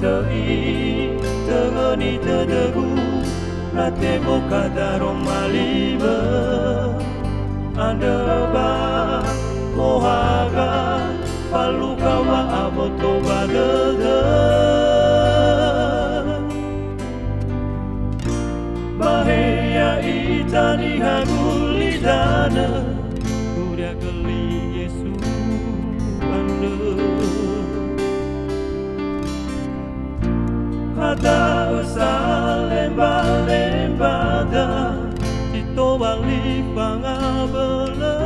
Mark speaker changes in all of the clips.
Speaker 1: andai tengeni tedegu nate boka daro malibe andeba mohaga paluka wa aboto badede bahaya itani hagulidana kuria geli Yesu ande hada usah lemba-lembada tito balik pangabela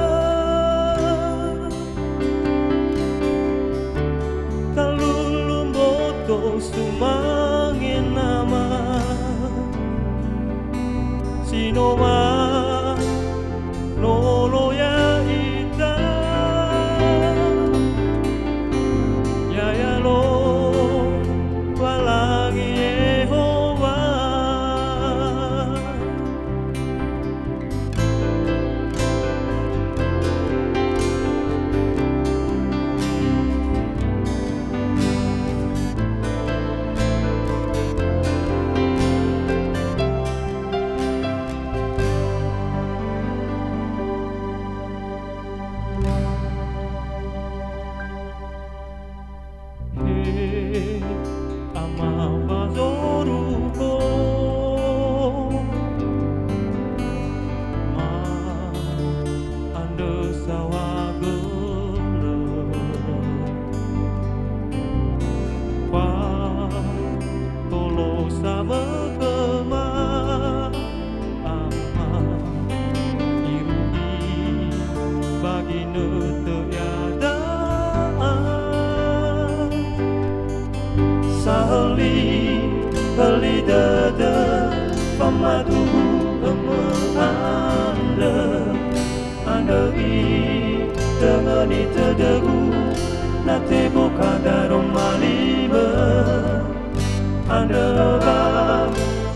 Speaker 1: kalulum boto sumangin nama sinoma lolo ya ita ya lo walangi Yehova Heli dada pamadu anda andai tengeni tedegu nate boka daro malibe andeba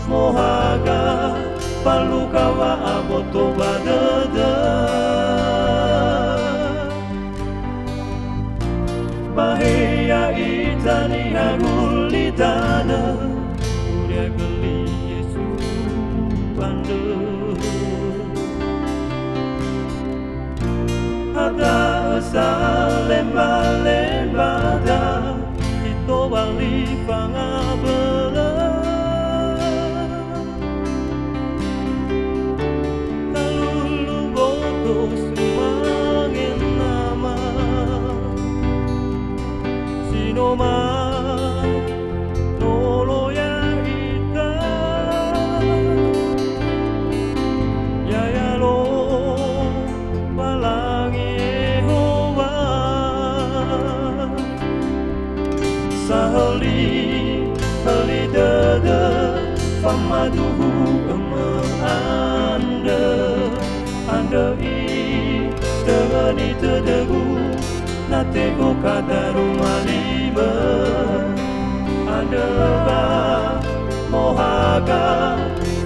Speaker 1: mohaga paluka wa aboto badede bahaya itani hagulidana kuria geli Yesu ande hada usah lemba-lembada tito balik pangabela kalulum boto sumangin nama sinoma lolo ya ita ya lo walangi Yehova saheli dada pamaduhu anda andai tengeni tedegu nate boka daro malibe andeba mohaga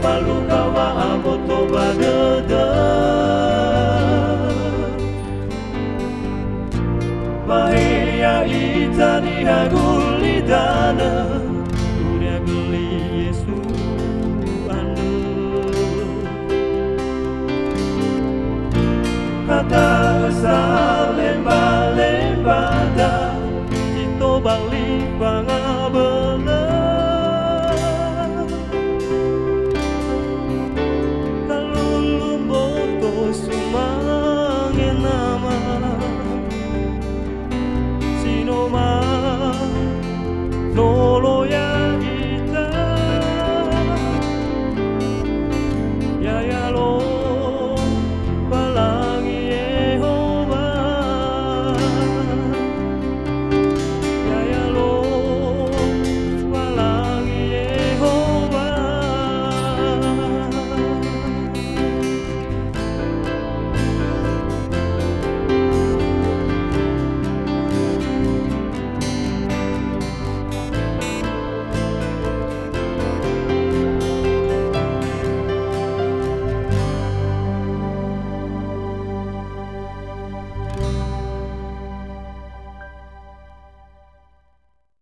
Speaker 1: paluka wa aboto badede bahaya itani hagulidana kuria geli Yesu ande kata usah lemba